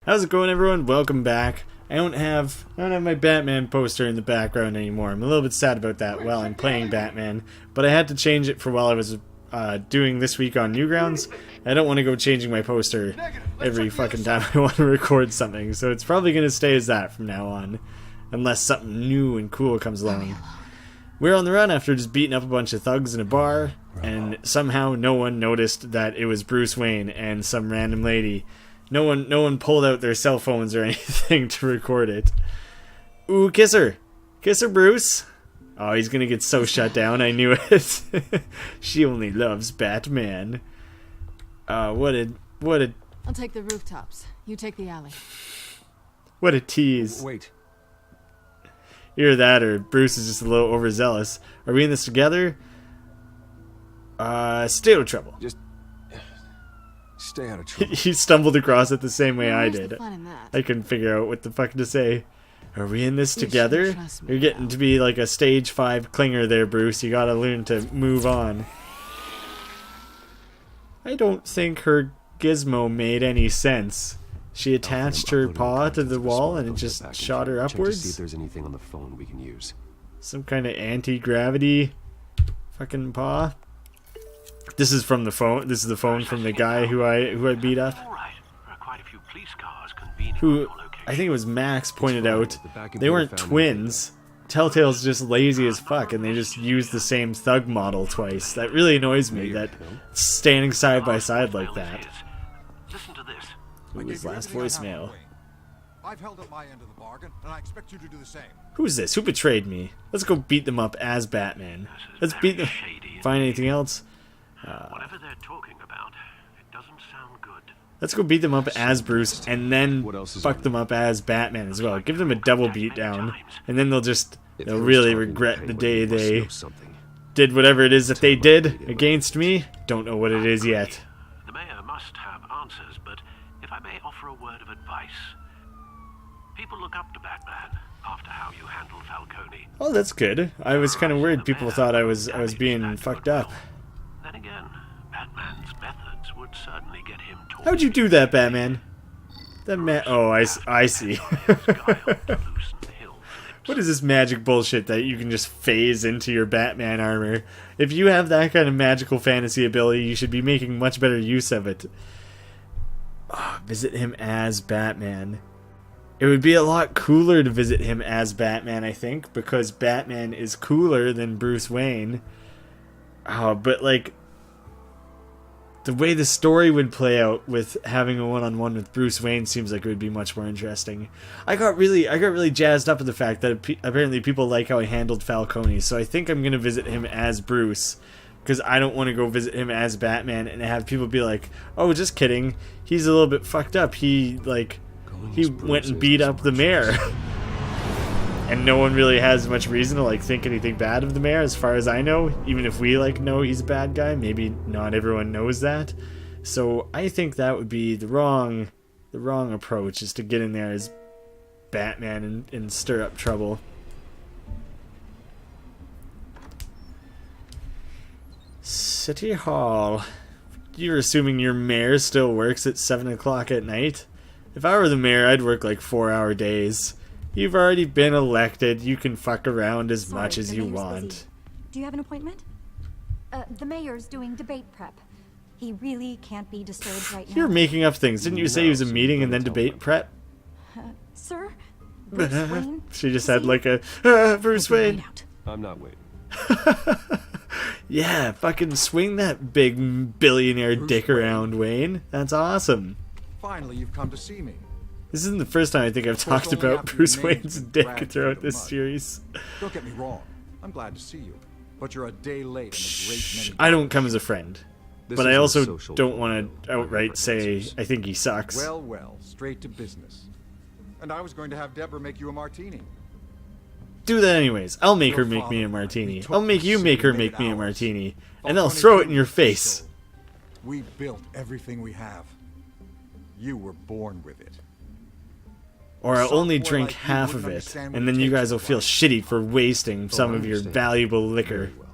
How's it going, everyone? Welcome back. I don't have my Batman poster in the background anymore. I'm a little bit sad about that while I'm playing Batman, but I had to change it for while I was doing this week on Newgrounds. I don't want to go changing my poster every fucking time I want to record something, so it's probably going to stay as that from now on, unless something new and cool comes along. We're on the run after just beating up a bunch of thugs in a bar, and somehow no one noticed that it was Bruce Wayne and some random lady. No one pulled out their cell phones or anything to record it. Ooh, kiss her. Kiss her, Bruce. Oh, he's gonna get so shut down, I knew it. She only loves Batman. What a... I'll take the rooftops. You take the alley. What a tease. Wait. Either that or Bruce is just a little overzealous. Are we in this together? Stay out of trouble. Just... stay out of trouble. He stumbled across it the same way I Where's the did. fun in that? I couldn't figure out what the fuck to say. Are we in this together? trust me You're getting now. to be like a stage 5 clinger there, Bruce. You gotta learn to move on. I don't think her gizmo made any sense. She attached her paw to the wall and it just shot her Check to see if upwards? there's anything on the phone we can use. Some kind of anti-gravity fucking paw? This is from the phone. This is the phone from the guy who I beat up. All right. There are quite a few police cars convening Who on your location. I think it was Max pointed out The back they computer weren't found twins. Telltale's just lazy as fuck and they just used the same thug model twice. That really annoys me, that standing side by side like that. Listen to this. Ooh, his last voicemail. I've held up my end of the bargain, and I expect you to do the same. Who's this? Who betrayed me? Let's go beat them up as Batman. Let's beat them. Find anything else? Whatever they're talking about, it doesn't sound good. Let's go beat them up as Bruce and then What else is fuck on them up as Batman as well. Give them a double beat down, and then they'll If really who's talking regret to the Penguin, day you must they know something. did whatever it is that they did against me. Don't know what it is yet. The mayor must have answers, but if I may offer a word of advice, people look up to Batman after how you handled Falcone. Oh, that's good. I was kind of worried people thought I was being fucked up. Then again, Batman's methods would certainly get him torn. How'd you do that, Batman? That oh, I see. What is this magic bullshit that you can just phase into your Batman armor? If you have that kind of magical fantasy ability, you should be making much better use of it. Oh, visit him as Batman. It would be a lot cooler to visit him as Batman, I think, because Batman is cooler than Bruce Wayne. Oh, but like, the way the story would play out with having a one-on-one with Bruce Wayne seems like it would be much more interesting. I got really jazzed up at the fact that apparently people like how I handled Falcone, so I think I'm gonna visit him as Bruce, because I don't want to go visit him as Batman and have people be like, "Oh, just kidding. He's a little bit fucked up. He went and beat up the mayor." And no one really has much reason to like think anything bad of the mayor, as far as I know. Even if we like know he's a bad guy, maybe not everyone knows that. So I think that would be the wrong approach, is to get in there as Batman and stir up trouble. City Hall. You're assuming your mayor still works at 7 o'clock at night? If I were the mayor, I'd work like 4-hour days. You've already been elected. You can fuck around as much as you want. Busy. Do you have an appointment? The mayor's doing debate prep. He really can't be disturbed right now. You're making up things. Didn't you say he was a meeting and then debate prep? Sir? Bruce Wayne? She just had like a, Bruce Right Wayne. out. I'm not waiting. Yeah, fucking swing that big billionaire dick around, Wayne. That's awesome. Finally, you've come to see me. This isn't the first time I think I've talked only about after your Bruce name's Wayne's been dick dragged throughout through the this mud. series. Don't get me wrong. I'm glad to see you. But you're a day late and a great many... I don't come as a friend. This But I isn't a also social don't forum. want to outright say I think he sucks. Well, straight to business. And I was going to have Deborah make you a martini. Do that anyways. I'll make her Your make me a father, martini. he took I'll make the you city make her and made make it me a ours. martini. And I'll Falcone throw it in couldn't your be face. sold. We built everything we have. You were born with it. Or I'll Some only boy drink like you half wouldn't of it. understand what And it then you takes guys will to feel life. shitty for wasting some I of your understand. valuable liquor. Very well.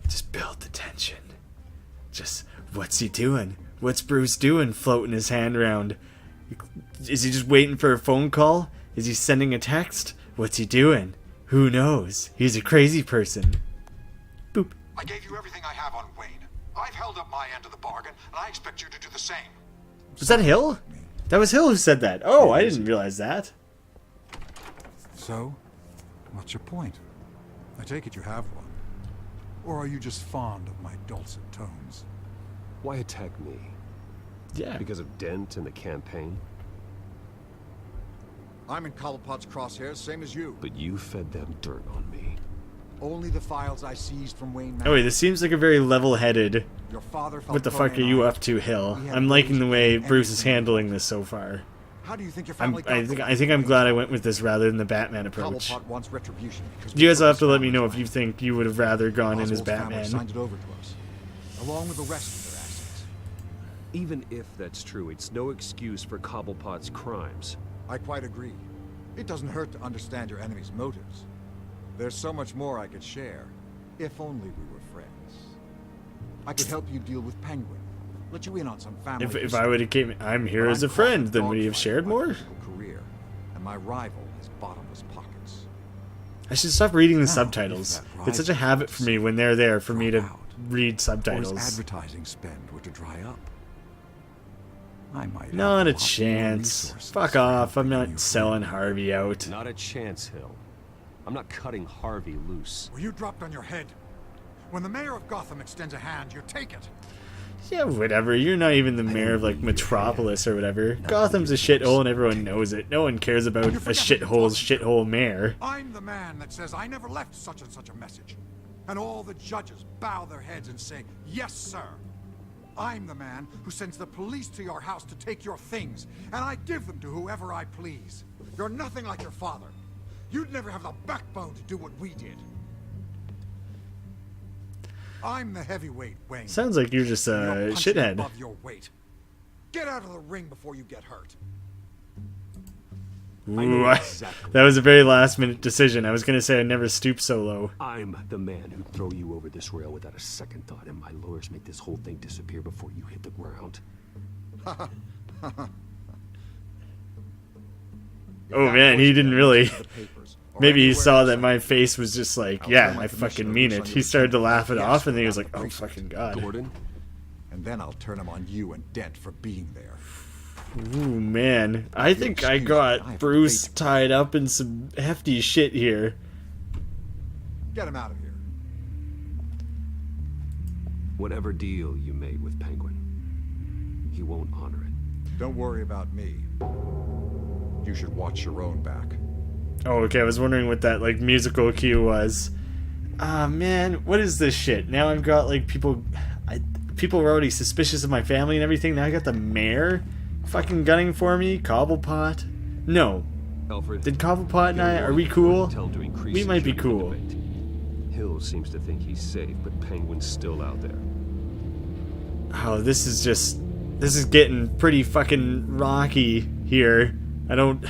Just build the tension. Just, what's he doing? What's Bruce doing, floating his hand around? Is he just waiting for a phone call? Is he sending a text? What's he doing? Who knows? He's a crazy person. Boop. I gave you everything I have on Wayne. I've held up my end of the bargain, and I expect you to do the same. Was that Hill? That was Hill who said that. Oh, I didn't realize that. So, what's your point? I take it you have one. Or are you just fond of my dulcet tones? Why attack me? Yeah. Because of Dent and the campaign? I'm in Cobblepot's crosshairs, same as you. But you fed them dirt on me. Only the files I seized from Wayne. Oh wait, this seems like a very level-headed. Your father. What the fuck are you up to, Hill? I'm liking the way Bruce is handling this so far. How do you think your family I think I'm glad I went with this rather than the Batman approach. Cobblepot wants retribution because You guys will have to let me know if you think you would have rather gone in as Oswald's family Batman. signed it over to us, along with the rest of their assets. Even if that's true, it's no excuse for Cobblepot's crimes. I quite agree. It doesn't hurt to understand your enemy's motives. There's so much more I could share, if only we were friends. I could help you deal with Penguin. Let you in on some family. If I would have came, I'm here as a friend, then would he have shared more? Career, and my rival has bottomless pockets. I should stop reading the Now, subtitles. if that It's such a rival habit for me when they're there for me to drop out, read Or his subtitles. advertising spend were to dry up. I might have Not a lot more chance. resources Fuck for off, I'm helping you not selling find- Harvey out. Not a chance, Hill. I'm not cutting Harvey loose. Were you dropped on your head? When the mayor of Gotham extends a hand, you take it. Yeah, whatever. You're not even the mayor of, like, Metropolis or whatever. Gotham's a shithole and everyone knows it. No one cares about a shithole mayor. I'm the man that says I never left such and such a message. And all the judges bow their heads and say, yes, sir. I'm the man who sends the police to your house to take your things, and I give them to whoever I please. You're nothing like your father. You'd never have the backbone to do what we did. I'm the heavyweight, Wayne. Sounds like you're just You're a punching shithead. above your weight. Get out of the ring before you get hurt. Ooh, exactly. that was a very last-minute decision. I was gonna say I'd never stoop so low. I'm the man who'd throw you over this rail without a second thought, and my lawyers make this whole thing disappear before you hit the ground. Oh man, he didn't really. Maybe he Anywhere saw else. that my face was just like, I'll yeah, tell my I commissioner fucking mean who's it. on He your started to team. laugh it Yes, off, and then he was without like, oh the precinct. fucking god. Gordon? And then I'll turn him on you and Dent for being there. Ooh man, I think I excuse me, I got have Bruce faith. tied up in some hefty shit here. Get him out of here. Whatever deal you made with Penguin, he won't honor it. Don't worry about me. You should watch your own back. Oh, okay, I was wondering what that, like, musical cue was. Ah, man, what is this shit? Now I've got, like, people were already suspicious of my family and everything. Now I got the mayor fucking gunning for me? Cobblepot? No. Alfred, Did Cobblepot and I, are we cool? We might be cool. Hill seems to think he's safe, but Penguin's still out there. Oh, this is getting pretty fucking rocky here. I don't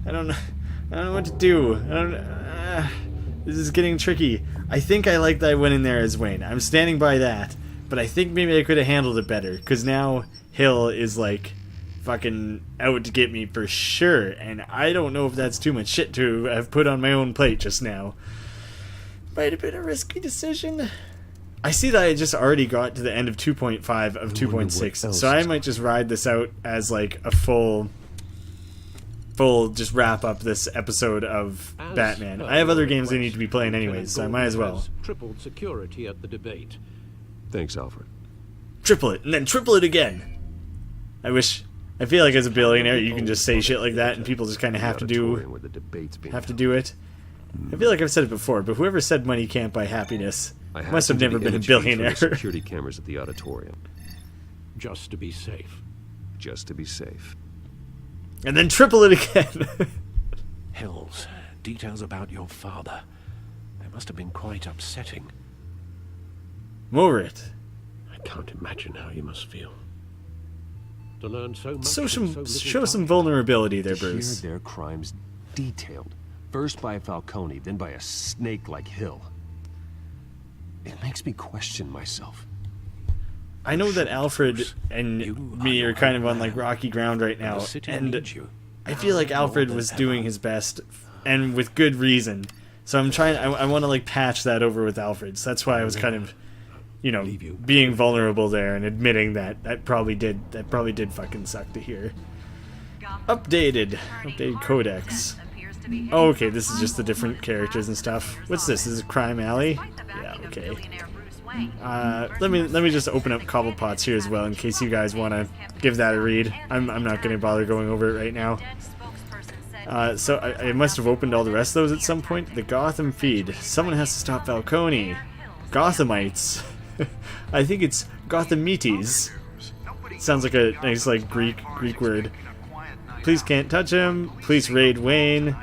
know what to do. This is getting tricky. I think I like that I went in there as Wayne. I'm standing by that. But I think maybe I could have handled it better. Because now Hill is like fucking out to get me for sure. And I don't know if that's too much shit to have put on my own plate just now. Might have been a risky decision. I see that I just already got to the end of 2.5 of 2.6. So I might just ride this out as like a full just wrap up this episode of Batman. I have other games I need to be playing anyways, so I might as well. Tripled security at the debate. Thanks, Alfred. Triple it, and then triple it again. I feel like as a billionaire you can just say shit like that and people just kind of have to do Where the debate's being it. held. I feel like I've said it before, but whoever said money can't buy happiness I must have hacked into never the been a image feed from the billionaire. security cameras at the auditorium, Just to be safe. just to be safe. And then triple it again. Hills, details about your father. They must have been quite upsetting. I'm over it. I can't imagine how you must feel. To learn so much. So in so some, little show some time. vulnerability there, Hear Bruce. their crimes detailed, first by Falcone, then by a snake like Hill. It makes me question myself. I know that Alfred and me are kind of on like rocky ground right now, and I feel like Alfred was doing his best, and with good reason. So I'm trying. I want to like patch that over with Alfred. So that's why I was kind of, being vulnerable there and admitting that probably did fucking suck to hear. Updated codex. Oh, okay, this is just the different characters and stuff. What's this? Is it Crime Alley? Yeah, okay. Let me just open up Cobblepot's here as well in case you guys want to give that a read. I'm not going to bother going over it right now. So I must have opened all the rest of those at some point. The Gotham feed. Someone has to stop Falcone. Gothamites. I think it's Gothamites. Sounds like a nice like Greek word. Please can't touch him. Please raid Wayne.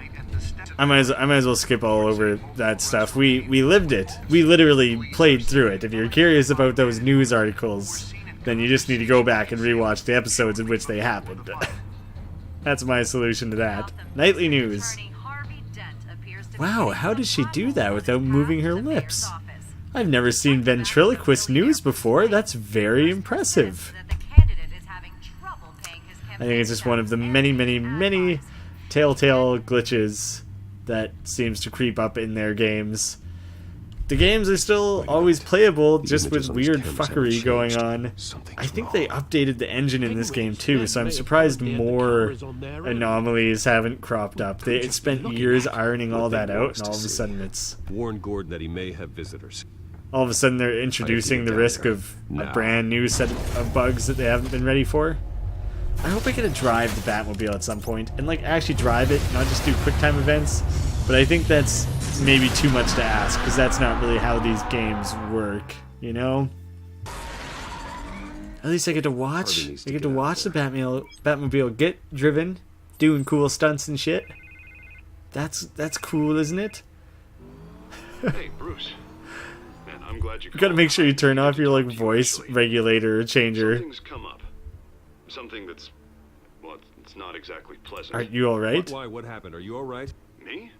I might as well skip all over that stuff. We lived it. We literally played through it. If you're curious about those news articles, then you just need to go back and rewatch the episodes in which they happened. That's my solution to that. Nightly news. Wow, how does she do that without moving her lips? I've never seen ventriloquist news before. That's very impressive. I think it's just one of the many, many, many Telltale glitches that seems to creep up in their games. The games are still always playable, just with weird fuckery going on. I think they updated the engine in this game too, so I'm surprised more anomalies haven't cropped up. They spent years ironing all that out, and all of a sudden it's... Warn Gordon that he may have visitors. All of a sudden they're introducing the risk of a brand new set of bugs that they haven't been ready for. I hope I get to drive the Batmobile at some point, and like actually drive it, not just do quick time events. But I think that's maybe too much to ask, because that's not really how these games work, you know? At least I get to watch. I get to watch the Batmobile get driven, doing cool stunts and shit. That's cool, isn't it? Hey, Bruce. Man, I'm glad you gotta make sure you turn off your like voice regulator or changer. Something's come up. Something that's, well, it's not exactly pleasant. Aren't you alright? Why? What happened? Are you alright? Me?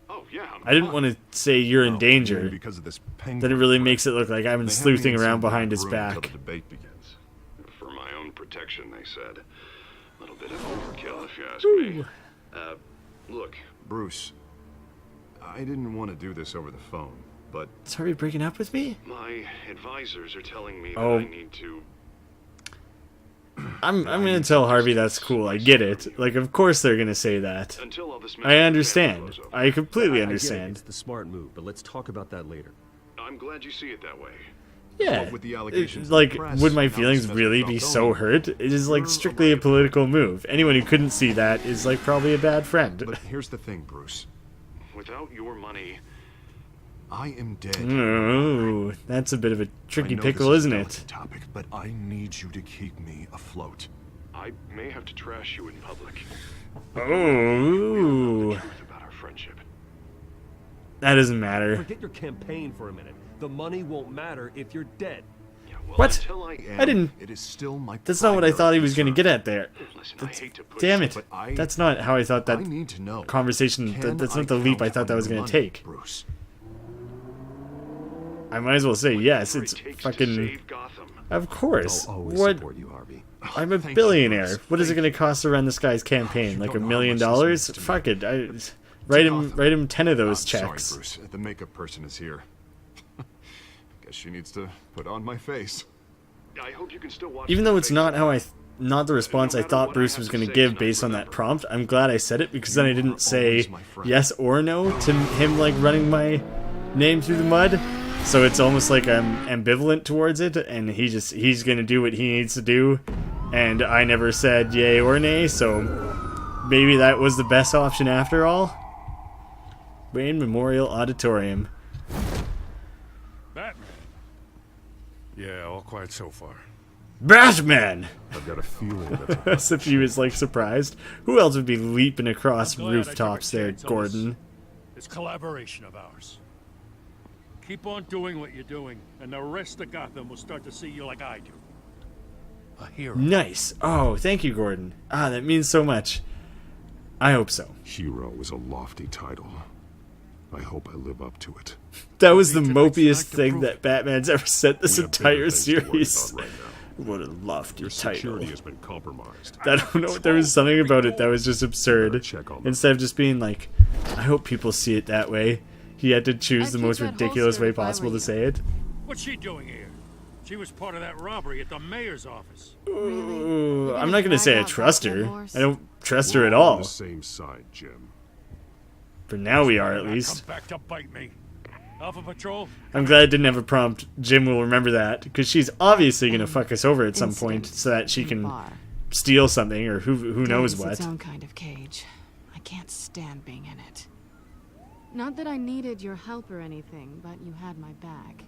Oh, yeah, I'm I didn't fine. want to say you're in danger. Because of this Then it really makes it look like I've been sleuthing around behind his back. The debate begins. For my own protection, they said. A little bit of overkill, if you ask me. Look, Bruce, I didn't want to do this over the phone, but... Is Harvey breaking up with me? my advisors are telling me that Oh. I need to... I'm gonna tell Harvey that's cool. I get it. Like, of course they're gonna say that. Until all this I understand. I completely I get it. understand. It's the smart move, but let's talk about that later. I'm glad you see it that way. Yeah. with the allegations Like, in the press, would my now feelings it's really be so hurt? It is like strictly a political move. Anyone who couldn't see that is like probably a bad friend. But here's the thing, Bruce. Without your money, I am dead. Oh, that's a bit of a tricky I know pickle, this is isn't a it? delicate topic, but I need you to keep me afloat. I may have to trash you in public. Oh, The truth about our friendship. that doesn't matter. Forget your campaign for a minute. The money won't matter if you're dead. Yeah, well, What? Until I I didn't. It is still my That's not what I thought he was primary gonna get at there. Listen, I hate to push Damn you, it. but I- That's not how I thought that I need to know. conversation. Can That's not the leap I count thought that on was your gonna money, take. Bruce. I might as well say yes. whatever It's it takes to fucking. save Gotham. Of course. I'll always What? support you, Harvey. I'm a Thank you, billionaire. Bruce. What is it Thank going to cost to run this guy's campaign? You Like $1 don't know how million? much this means to me. Fuck it. Write him 10 of those I'm checks. Sorry, Bruce. The makeup person is here. Guess she needs to put on my face. I hope you can still watch Even the though it's face. not how not the response No I matter thought what Bruce I was have going to to say give tonight, based on that remember. prompt, I'm glad I said it because then I You didn't are say always my friend. yes or no to him like running my name through the mud. So it's almost like I'm ambivalent towards it, and he's going to do what he needs to do, and I never said yay or nay, so maybe that was the best option after all. Wayne Memorial Auditorium. Batman. Yeah, all quiet so far. Batman! I've got a feeling that As if he was like surprised. Who else would be leaping across I'm glad I took a rooftops there, chance on Gordon? This collaboration of ours. Keep on doing what you're doing, and the rest of Gotham will start to see you like I do. A hero. Nice. Oh, thank you, Gordon. Ah, that means so much. I hope so. hero was a lofty title. I hope I live up to it. That was the Need to make mopiest tonight to thing prove that Batman's ever said this We have bigger entire things to worry series. about right now. What a lofty Your title. security has been compromised. I don't know. There was something about it that was just absurd. Check on them. Instead of just being like, I hope people see it that way, he had to choose I'd the keep most that ridiculous holstered way if I possible were to you. say it. What's she doing here? She was part of that robbery at the mayor's office. Ooh, You're I'm gonna not gonna say drag I out trust that her. horse? I don't trust her We're at on all. the same side, Jim. For now we are, at Better not least. Come back to bite me. Alpha Patrol. I'm glad I didn't have a prompt. Jim will remember that, because she's obviously gonna fuck us over at some point so that she can Bar. steal something or who knows It's what. its own kind of cage. I can't stand being in it. Not that I needed your help or anything, but you had my back.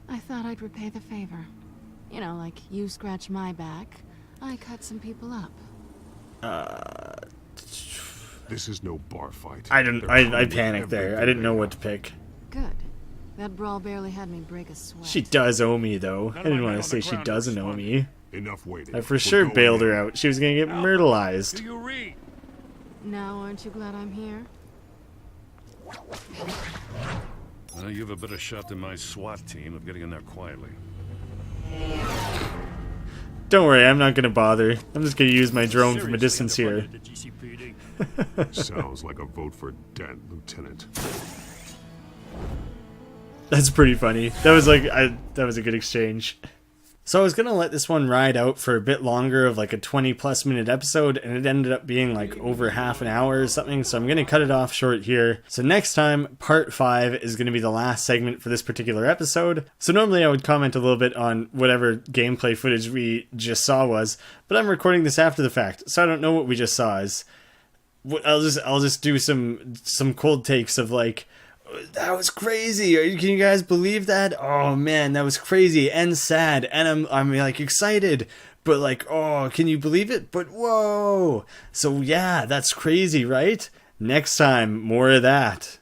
I thought I'd repay the favor. You know, like you scratch my back, I cut some people up. This is no bar fight. I didn't. They're I coming with panicked there. I everything didn't know they what to have. pick. Good. That brawl barely had me break a sweat. She does owe me, though. None I of didn't my want men to on say the she ground doesn't are owe responding. me. Enough waiting. I for We're sure going bailed her in. out. She was gonna get Do myrtleized. you read? Now, aren't you glad I'm here? Well, you have a better shot than my SWAT team of getting in there quietly. Don't worry, I'm not gonna bother. I'm just gonna use my drone from a Seriously distance here. underfunded the GCPD. Sounds like a vote for Dent, Lieutenant. That's pretty funny. That was like that was a good exchange. So I was gonna let this one ride out for a bit longer of like a 20+ minute episode, and it ended up being like over half an hour or something, so I'm gonna cut it off short here. So next time, part 5 is gonna be the last segment for this particular episode. So normally I would comment a little bit on whatever gameplay footage we just saw was, but I'm recording this after the fact, so I don't know what we just saw is. I'll just do some cold takes of like, that was crazy. Can you guys believe that? Oh man, that was crazy and sad, and I'm like excited, but like, oh, can you believe it? But whoa. So yeah, that's crazy, right? Next time, more of that.